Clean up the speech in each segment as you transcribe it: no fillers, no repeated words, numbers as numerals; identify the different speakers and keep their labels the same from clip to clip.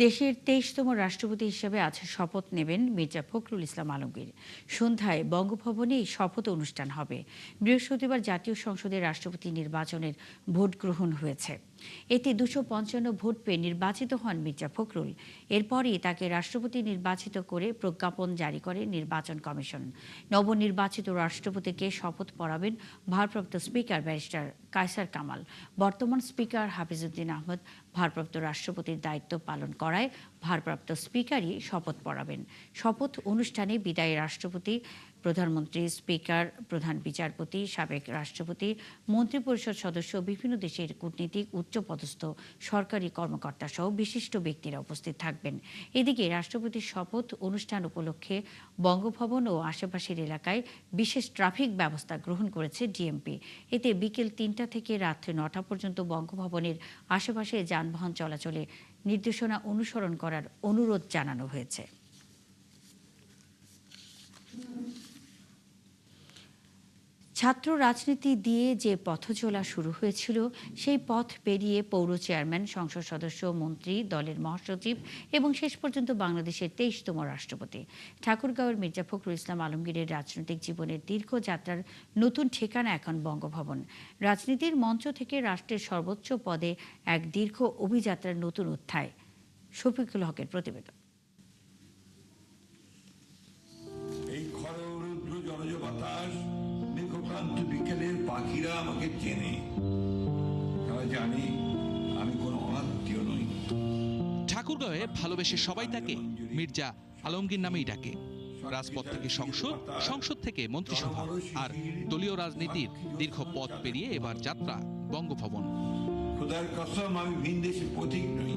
Speaker 1: দেশের ২৩তম রাষ্ট্রপতি হিসেবে আজ শপথ নেবেন মির্জা ফখরুল ইসলাম আলমগীর। সন্ধ্যায় বঙ্গভবনে এই শপথ অনুষ্ঠান হবে। বৃহস্পতিবার জাতীয় সংসদের রাষ্ট্রপতি নির্বাচনের ভোট গ্রহণ হয়েছে। এতে ২৫৫ ভোট পেয়ে নির্বাচিত হন মির্জা ফখরুল। এরপরই তাকে রাষ্ট্রপতি নির্বাচিত করে প্রজ্ঞাপন জারি করে নির্বাচন কমিশন। নবনির্বাচিত রাষ্ট্রপতিকে শপথ পড়াবেন ভারপ্রাপ্ত স্পিকার ব্যারিস্টার কায়সার কামাল। বর্তমান স্পিকার হাফিজউদ্দিন আহমদ ভারপ্রাপ্ত রাষ্ট্রপতির দায়িত্ব পালন করায় ভারপ্রাপ্ত স্পিকারই শপথ পড়াবেন। শপথ অনুষ্ঠানে বিদায়ী রাষ্ট্রপতি, প্রধানমন্ত্রী, স্পিকার, প্রধান বিচারপতি, সাবেক রাষ্ট্রপতি, মন্ত্রিপরিষদ সদস্য, বিভিন্ন দেশের কূটনীতিক, উচ্চপদস্থ সরকারি কর্মকর্তা সহ বিশিষ্ট ব্যক্তিরা উপস্থিত থাকবেন। এদিকে রাষ্ট্রপতির শপথ অনুষ্ঠান উপলক্ষে বঙ্গভবন ও আশেপাশের এলাকায় বিশেষ ট্রাফিক ব্যবস্থা গ্রহণ করেছে ডিএমপি। এতে বিকেল ৩টা থেকে রাত্রি ৯টা পর্যন্ত বঙ্গভবনের আশেপাশে যানবাহন চলাচলে নির্দেশনা অনুসরণ করার অনুরোধ জানানো হয়েছে। ছাত্র রাজনীতি দিয়ে যে পথচলা শুরু হয়েছিল সেই পথ পেরিয়ে পৌর চেয়ারম্যান, সংসদ সদস্য, মন্ত্রী, দলের মহাসচিব এবং শেষ পর্যন্ত বাংলাদেশের ২৩তম রাষ্ট্রপতি। ঠাকুরগাঁওয়ের মির্জা ফখরুল ইসলাম আলমগীরের রাজনৈতিক জীবনের দীর্ঘ যাত্রার নতুন ঠিকানা এখন বঙ্গভবন। রাজনীতির মঞ্চ থেকে রাষ্ট্রের সর্বোচ্চ পদে এক দীর্ঘ অভিযাত্রার নতুন অধ্যায়। শফিকুল হকের প্রতিবেদন।
Speaker 2: বিকেলের পাখিরা আমাকে চেনে, তারা জানে আমি কোনো অনাত্মীয় নই।
Speaker 3: ঠাকুরগাঁওয়ে ভালোবেসে সবাই তাকে মির্জা আলমগীর নামেই ডাকে। রাজপথ থেকে সংসদ, সংসদ থেকে মন্ত্রিসভা, আর দলীয় রাজনীতির দীর্ঘ পথ পেরিয়ে এবার যাত্রা বঙ্গভবন।
Speaker 2: খোদার কসম, আমি ভিনদেশের পথিক নই,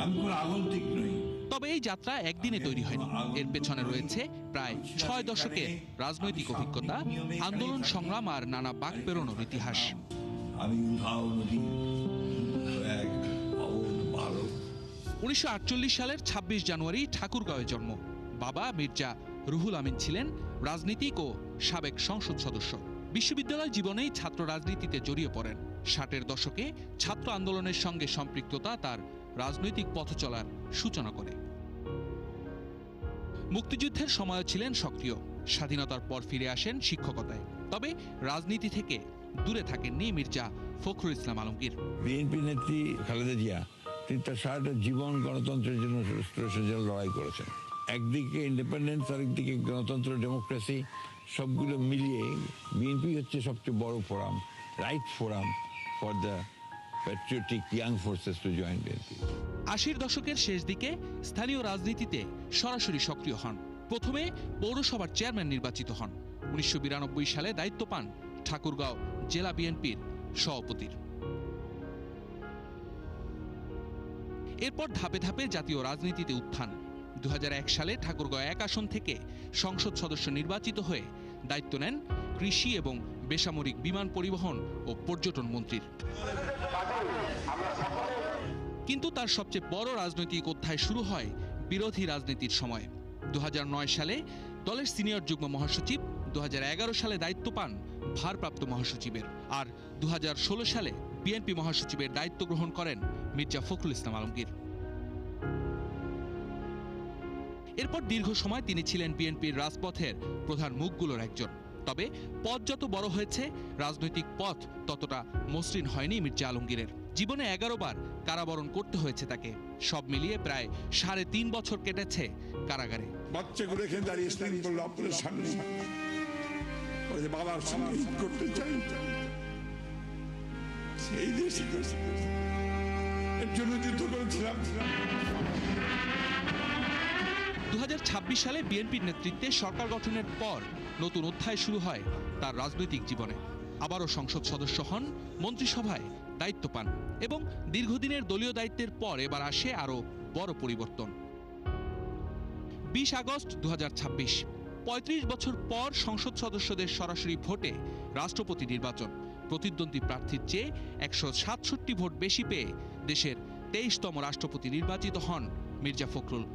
Speaker 2: আমি কোনো আগন্তুক নই।
Speaker 3: তবে এই যাত্রা একদিনে তৈরি হয়নি। এর পেছনে রয়েছে প্রায় ৬ দশকের রাজনৈতিক অভিজ্ঞতা, আন্দোলন সংগ্রাম আর নানা বাঁক পেরোনোর ইতিহাস।
Speaker 2: আমি
Speaker 3: ১৯৪৮ সালের ২৬ জানুয়ারি ঠাকুরগাঁওয়ে জন্ম। বাবা মির্জা রুহুল আমিন ছিলেন রাজনীতিক ও সাবেক সংসদ সদস্য। বিশ্ববিদ্যালয় জীবনেই ছাত্র রাজনীতিতে জড়িয়ে পড়েন। ৬০-এর দশকে ছাত্র আন্দোলনের সঙ্গে সম্পৃক্ততা তার রাজনৈতিক পথ চলার সূচনা করে। মুক্তিযুদ্ধের সময়ও ছিলেন সক্রিয়। স্বাধীনতার পর ফিরে আসেন শিক্ষকতায়। তবে রাজনীতি থেকে দূরে থাকেননি মির্জা ফখরুল ইসলাম আলমগীর।
Speaker 2: বিএনপি নেত্রী খালেদা জিয়া তিনি তার সারাটা জীবন গণতন্ত্রের জন্য লড়াই করেছেন। একদিকে ইন্ডিপেন্ডেন্স, আরেকদিকে গণতন্ত্র, ডেমোক্রেসি, সবগুলো মিলিয়ে বিএনপি হচ্ছে সবচেয়ে বড় forum, right forum for the patriotic young forces to join BNP.
Speaker 3: ৮০-এর দশকের শেষ দিকে স্থানীয় রাজনীতিতে সরাসরি সক্রিয় হন। প্রথমে পৌরসভার চেয়ারম্যান নির্বাচিত হন। ১৯৯২ সালে দায়িত্ব পান ঠাকুরগাঁও জেলা বিএনপির সভাপতির। এরপর ধাপে ধাপে জাতীয় রাজনীতিতে উত্থান। ২০০১ সালে ঠাকুরগাঁও ১ আসন থেকে সংসদ সদস্য নির্বাচিত হয়ে দায়িত্ব নেন কৃষি এবং বেসামরিক বিমান পরিবহন ও পর্যটন মন্ত্রীর। কিন্তু তার সবচেয়ে বড় রাজনৈতিক অধ্যায় শুরু হয় বিরোধী রাজনীতির সময়। ২০০৯ সালে দলের সিনিয়র যুগ্ম মহাসচিব, ২০১১ সালে দায়িত্ব পান ভারপ্রাপ্ত মহাসচিবের, আর ২০১৬ সালে বিএনপি মহাসচিবের দায়িত্ব গ্রহণ করেন মির্জা ফখরুল ইসলাম আলমগীর। এরপর দীর্ঘ সময় তিনি ছিলেন বিএনপির রাজপথের প্রধান মুখগুলোর একজন। তবে পথ যত বড় হয়েছে, রাজনৈতিক পথ ততটা মসৃণ হয়নি মির্জা আলমগীরের। জীবনে ১১ বার কারাবরণ করতে হয়েছে তাকে। সব মিলিয়ে প্রায় ৩.৫ বছর কেটেছে কারাগারে।
Speaker 4: বাচ্চাগুলো এখানে দাঁড়িয়ে স্নান করলো আপনার সামনে, বাবার সঙ্গে ঈদ করতে চাই, সেই দেশে এর জন্য যুদ্ধ করেছিলাম।
Speaker 3: ২০২৬ সালে বিএনপির নেতৃত্বে সরকার গঠনের পর নতুন অধ্যায় শুরু হয় তার রাজনৈতিক জীবনে। আবারও সংসদ সদস্য হন, মন্ত্রিসভায় দায়িত্ব পান এবং দীর্ঘদিনের দলীয় দায়িত্বের পর এবার আসে আরও বড় পরিবর্তন। ২০ আগস্ট ২০২৬, ৩৫ বছর পর সংসদ সদস্যদের সরাসরি ভোটে রাষ্ট্রপতি নির্বাচন। প্রতিদ্বন্দ্বী প্রার্থীর চেয়ে ১৬৭ ভোট বেশি পেয়ে দেশের ২৩তম রাষ্ট্রপতি নির্বাচিত হন মির্জা ফখরুল।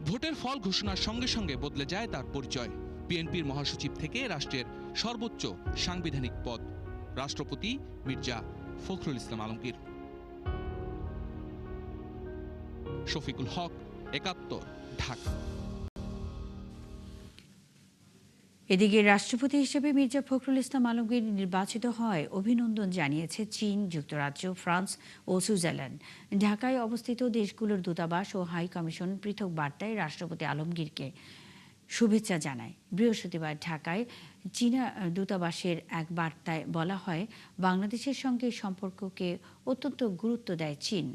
Speaker 3: ভোটের ফল ঘোষণার সঙ্গে সঙ্গে বদলে যায় তার পরিচয়। বিএনপির মহাসচিব থেকে রাষ্ট্রের সর্বোচ্চ সাংবিধানিক পদ, রাষ্ট্রপতি মির্জা ফখরুল ইসলাম আলমগীর। শফিকুল হক, ৭১, ঢাকা।
Speaker 1: এদিকে রাষ্ট্রপতি হিসেবে মির্জা ফখরুল ইসলাম আলমগীর নির্বাচিত হয় অভিনন্দন জানিয়েছে চীন, যুক্তরাজ্য, ফ্রান্স ও সুইজারল্যান্ড। ঢাকায় অবস্থিত দেশগুলোর দূতাবাস ও হাই কমিশন পৃথক বার্তায় রাষ্ট্রপতি আলমগীরকে শুভেচ্ছা জানায়। বৃহস্পতিবার ঢাকায় চীনা দূতাবাসের এক বার্তায় বলা হয়, বাংলাদেশের সঙ্গে সম্পর্ককে অত্যন্ত গুরুত্ব দেয় চীন।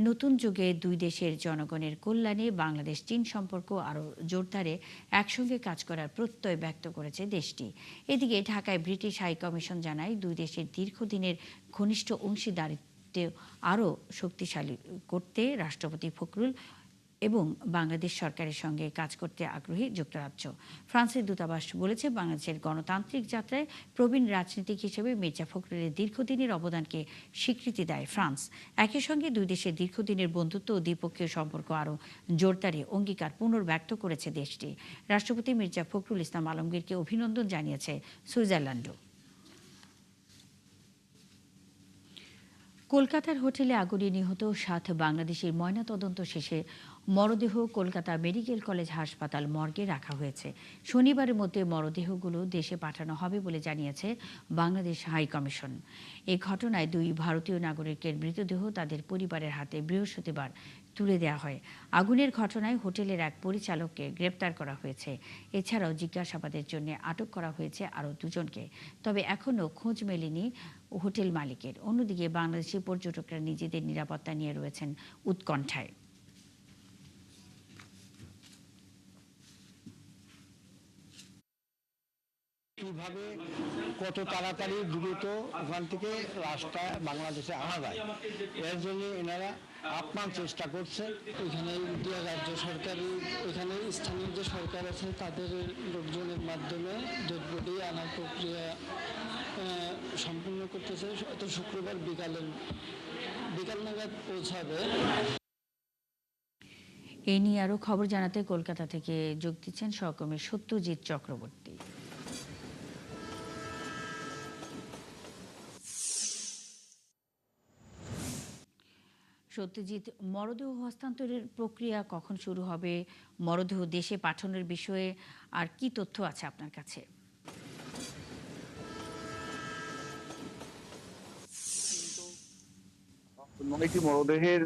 Speaker 1: নতুন যুগে দুই দেশের জনগণের কল্যাণে বাংলাদেশ চীন সম্পর্ক আরও জোরদারে একসঙ্গে কাজ করার প্রত্যয় ব্যক্ত করেছে দেশটি। এদিকে ঢাকায় ব্রিটিশ হাই কমিশন জানায়, দুই দেশের দীর্ঘদিনের ঘনিষ্ঠ অংশীদারিত্ব আরও শক্তিশালী করতে রাষ্ট্রপতি ফখরুল এবং বাংলাদেশ সরকারের সঙ্গে কাজ করতে আগ্রহী যুক্তরাজ্য। ফ্রান্সের দূতাবাস বলেছে, বাংলাদেশের গণতান্ত্রিক যাত্রায় প্রবীণ রাজনীতিক হিসেবে মির্জা ফখরুলের দীর্ঘদিনের অবদানকে স্বীকৃতি দেয় ফ্রান্স। একই সঙ্গে দুই দেশের দীর্ঘদিনের বন্ধুত্ব ও দ্বিপক্ষীয় সম্পর্ক আরও জোরদারে অঙ্গীকার পুনর্ব্যক্ত করেছে দেশটি। রাষ্ট্রপতি মির্জা ফখরুল ইসলাম আলমগীরকে অভিনন্দন জানিয়েছে সুইজারল্যান্ডও। কলকাতার হোটেলে আগুনে নিহত ৭ বাংলাদেশের ময়নাতদন্ত শেষে মরদেহ কলকাতা মেডিকেল কলেজ হাসপাতাল মর্গে রাখা হয়েছে। শনিবারের মধ্যে মরদেহগুলো দেশে পাঠানো হবে বলে জানিয়েছে বাংলাদেশ হাই কমিশন। এ ঘটনায় 2 ভারতীয় নাগরিকের মৃতদেহ তাদের পরিবারের হাতে বৃহস্পতিবার তুলে দেওয়া হয়। আগুনের ঘটনায় হোটেলের এক পরিচালককে গ্রেপ্তার করা হয়েছে। এছাড়াও জিজ্ঞাসাবাদের জন্য আটক করা হয়েছে আরও 2 জনকে। তবে এখনও খোঁজ মেলেনি হোটেল মালিকের। অন্যদিকে বাংলাদেশি পর্যটকরা নিজেদের নিরাপত্তা নিয়ে রয়েছেন উৎকণ্ঠায়।
Speaker 5: কিভাবে কত তাড়াতাড়ি দ্রুত ওখান থেকে লাশটা বাংলাদেশে আনা যায়, এর জন্য এনারা আপ্রাণ চেষ্টা করছে।
Speaker 6: এখানে ইন্ডিয়া রাজ্য সরকারি, এখানে স্থানীয় যে সরকার আছে তাদের লোকজনের মাধ্যমে ডেড বডি আনার প্রক্রিয়া সম্পূর্ণ করতেছে। তো শুক্রবার বিকাল নাগাদ পৌঁছাবে।
Speaker 1: এ নিয়ে আরও খবর জানাতে কলকাতা থেকে যোগ দিচ্ছেন সহকর্মী সত্যজিৎ চক্রবর্তী। সত্যজিৎ, মরদেহ হস্তান্তরের প্রক্রিয়া কখন শুরু হবে, মরদেহ দেশে পাঠানোর বিষয়ে আর কি তথ্য আছে আপনার কাছে?
Speaker 7: 9টি মরদেহের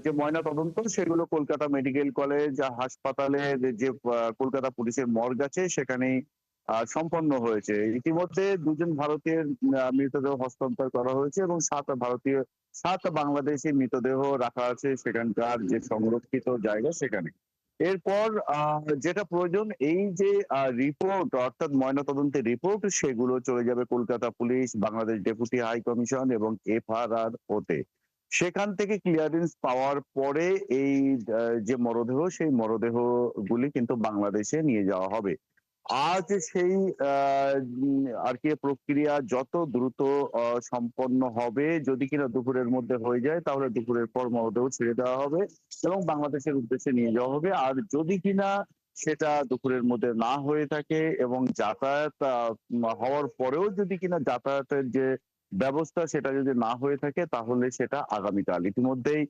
Speaker 7: যে ময়না তদন্ত সেগুলো কলকাতা মেডিকেল কলেজ হাসপাতালের যে কলকাতা পুলিশের মর্গ আছে সেখানেই সম্পন্ন হয়েছে। ইতিমধ্যে 2 জন ভারতীয়ের মৃতদেহ হস্তান্তর করা হয়েছে এবং 7 বাংলাদেশি মৃতদেহ রাখা আছে সেখানকার যে সংরক্ষিত জায়গা সেখানে। এরপর যেটা প্রয়োজন, এই যে রিপোর্ট অর্থাৎ ময়নাতদন্তের রিপোর্ট সেগুলো চলে যাবে Kolkata police, Bangladesh deputy high commission এবং এফআরআর ওতে। সেখান থেকে ক্লিয়ারেন্স পাওয়ার পরে এই যে মরদেহ সেই মরদেহগুলি কিন্তু বাংলাদেশে নিয়ে যাওয়া হবে। আজ সেই আর কি প্রক্রিয়া যত দ্রুত সম্পন্ন হবে, যদি কিনা দুপুরের মধ্যে হয়ে যায় তাহলে দুপুরের পর মরদেহ ছেড়ে দেওয়া হবে এবং বাংলাদেশের উদ্দেশ্যে নিয়ে যাওয়া হবে। আর যদি কিনা সেটা দুপুরের মধ্যে না হয়ে থাকে এবং যাতায়াত হওয়ার পরেও যদি কিনা যাতায়াতের যে ব্যবস্থা সেটা যদি না হয়ে থাকে তাহলে সেটা আগামীকাল। ইতিমধ্যেই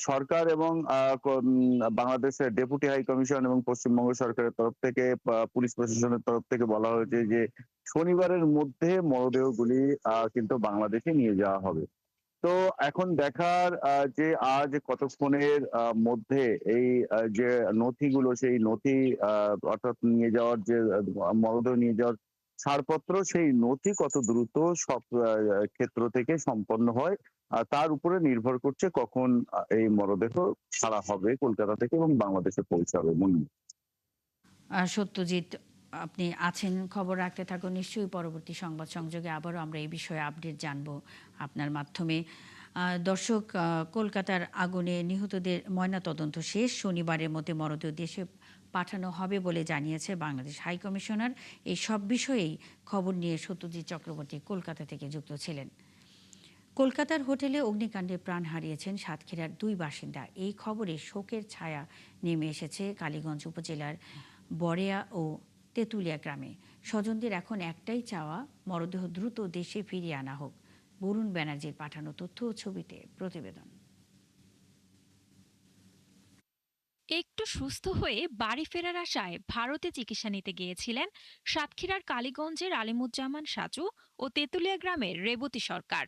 Speaker 7: সরকার এবং বাংলাদেশের ডেপুটি হাই কমিশন এবং পশ্চিমবঙ্গ সরকারের তরফ থেকে পুলিশ প্রশাসনের তরফ থেকে বলা হয়েছে যে শনিবারের মধ্যে মরদেহগুলি কিন্তু বাংলাদেশে নিয়ে যাওয়া হবে। তো এখন দেখার যে আজ কতক্ষণের মধ্যে এই যে নথিগুলো সেই নথি অর্থাৎ নিয়ে যাওয়ার যে মরদেহ নিয়ে যাওয়ার ছাড়পত্র সেই নথি কত দ্রুত সব ক্ষেত্র থেকে সম্পন্ন হয় তার উপরে নির্ভর করছে কখন এই মরদেহ ছাড়া হবে কলকাতা থেকে এবং বাংলাদেশে পৌঁছাবে।
Speaker 1: সত্যজিৎ, আপনি আছেন, খবর রাখতে থাকুন। নিশ্চয়ই পরবর্তী সংবাদ সংযোগে আবারও আমরা এই বিষয়ে আপডেট জানব আপনার মাধ্যমে। দর্শক, কলকাতার আগুনে নিহতদের ময়নাতদন্ত শেষ, শনিবারের মধ্যে মরদেহ দেশে পাঠানো হবে বলে জানিয়েছে বাংলাদেশ হাই কমিশনার। এই সব বিষয়েই খবর নিয়ে সত্যজিৎ চক্রবর্তী কলকাতা থেকে যুক্ত ছিলেন। কলকাতার হোটেলে অগ্নিকাণ্ডে প্রাণ হারিয়েছেন সাতক্ষীরার 2 বাসিন্দা। এই খবরে শোকের ছায়া নেমে এসেছে কালীগঞ্জ উপজেলার বড়েয়া ও তেঁতুলিয়া গ্রামে। স্বজনদের এখন একটাই চাওয়া, মরদেহ দ্রুত দেশে ফিরিয়ে আনা হোক। বরুণ ব্যানার্জির পাঠানো তথ্য ও ছবিতে প্রতিবেদন।
Speaker 8: একটু সুস্থ হয়ে বাড়ি ফেরার আশায় ভারতে চিকিৎসা নিতে গিয়েছিলেন সাতক্ষীরার কালীগঞ্জের আলিমুজ্জামান সাজু ও তেঁতুলিয়া গ্রামের রেবতী সরকার।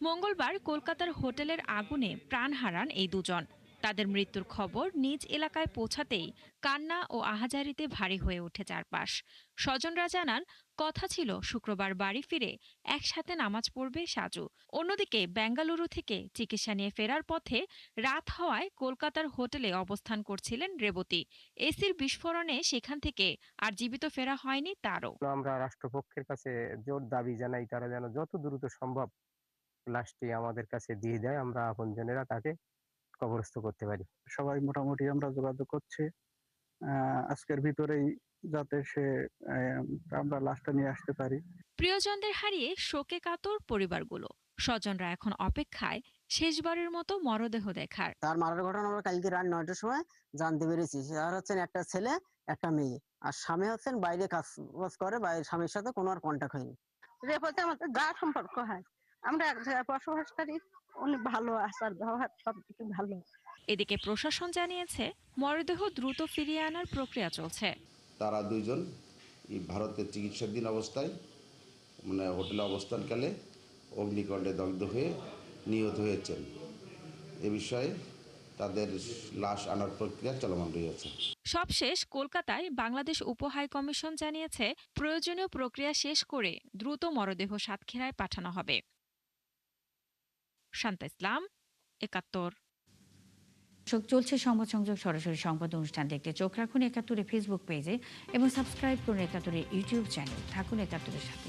Speaker 8: মঙ্গলবার কলকাতার হোটেলের আগুনে প্রাণ হারান এই দুজন। তাদের মৃত্যুর খবর নিজ এলাকায় পৌঁছাতেই কান্না ও আহাজারিতে ভারী হয়ে ওঠে চারপাশ। স্বজনরা জানান, কথা ছিল শুক্রবার বাড়ি ফিরে একসাথে নামাজ পড়বে সাজু। অন্যদিকে বেঙ্গালুরু থেকে চিকিৎসা নিয়ে ফেরার পথে রাত হওয়ায় কলকাতার হোটেলে অবস্থান করছিলেন রেবতী। এসির বিস্ফোরণে সেখান থেকে আর জীবিত ফেরা হয়নি তারও।
Speaker 9: আমরা রাষ্ট্রপক্ষের কাছে জোর দাবি জানাই, তারা যেন যত দ্রুত সম্ভব লাশটি আমাদের কাছে দিয়ে দেয়, আমরা আপনজনেরা তাকে কবরস্থ করতে পারি।
Speaker 5: সবাই মোটামুটি আমরা যোগাযোগ করছি আজকের ভিতরেই, যাতে আমরা লাশটা নিয়ে আসতে পারি।
Speaker 8: প্রিয়জনদের হারিয়ে শোকে কাতর পরিবারগুলো। স্বজনরা এখন অপেক্ষায় শেষবারের মতো মরদেহ দেখার।
Speaker 6: তার মারার ঘটনা আমরা কালকে রাত 9টার সময় জানতে পেরেছি। তার হচ্ছেন একটা ছেলে একটা মেয়ে, আর স্বামী হচ্ছেন বাইরে কাজ করে, বাইরের স্বামীর সাথে কোনো আর কন্ট্যাক্ট হয়নি।
Speaker 10: রেপোতে আমাদের যা সম্পর্ক হয়, আমরা এক জায়গায় বসবাস করি, উনি ভালো আচার ব্যবহার সব কিছু ভালো।
Speaker 8: এদিকে প্রশাসন জানিয়েছে মরদেহ দ্রুত ফিরিয়ে আনার প্রক্রিয়া চলছে।
Speaker 11: তারা দুইজন ভারতে চিকিৎসাধীন অবস্থায় হোটেলে অবস্থানকালে অগ্নিকাণ্ডে দগ্ধ হয়ে নিহত হয়েছেন। এ বিষয়ে তাদের লাশ আনার প্রক্রিয়া চলমান রয়েছে।
Speaker 8: সবশেষ কলকাতায় বাংলাদেশ উপহাই কমিশন জানিয়েছে প্রয়োজনীয় প্রক্রিয়া শেষ করে দ্রুত মরদেহ সাতক্ষীরায় পাঠানো হবে। শান্তা ইসলাম, ৭১।
Speaker 1: চলছে সংবাদ সংযোগ সরাসরি সংবাদ অনুষ্ঠান দেখতে চোখ রাখুন ৭১ ফেসবুক পেজে এবং সাবস্ক্রাইব করুন ৭১ ইউটিউব চ্যানেল। থাকুন ৭১ সাথে।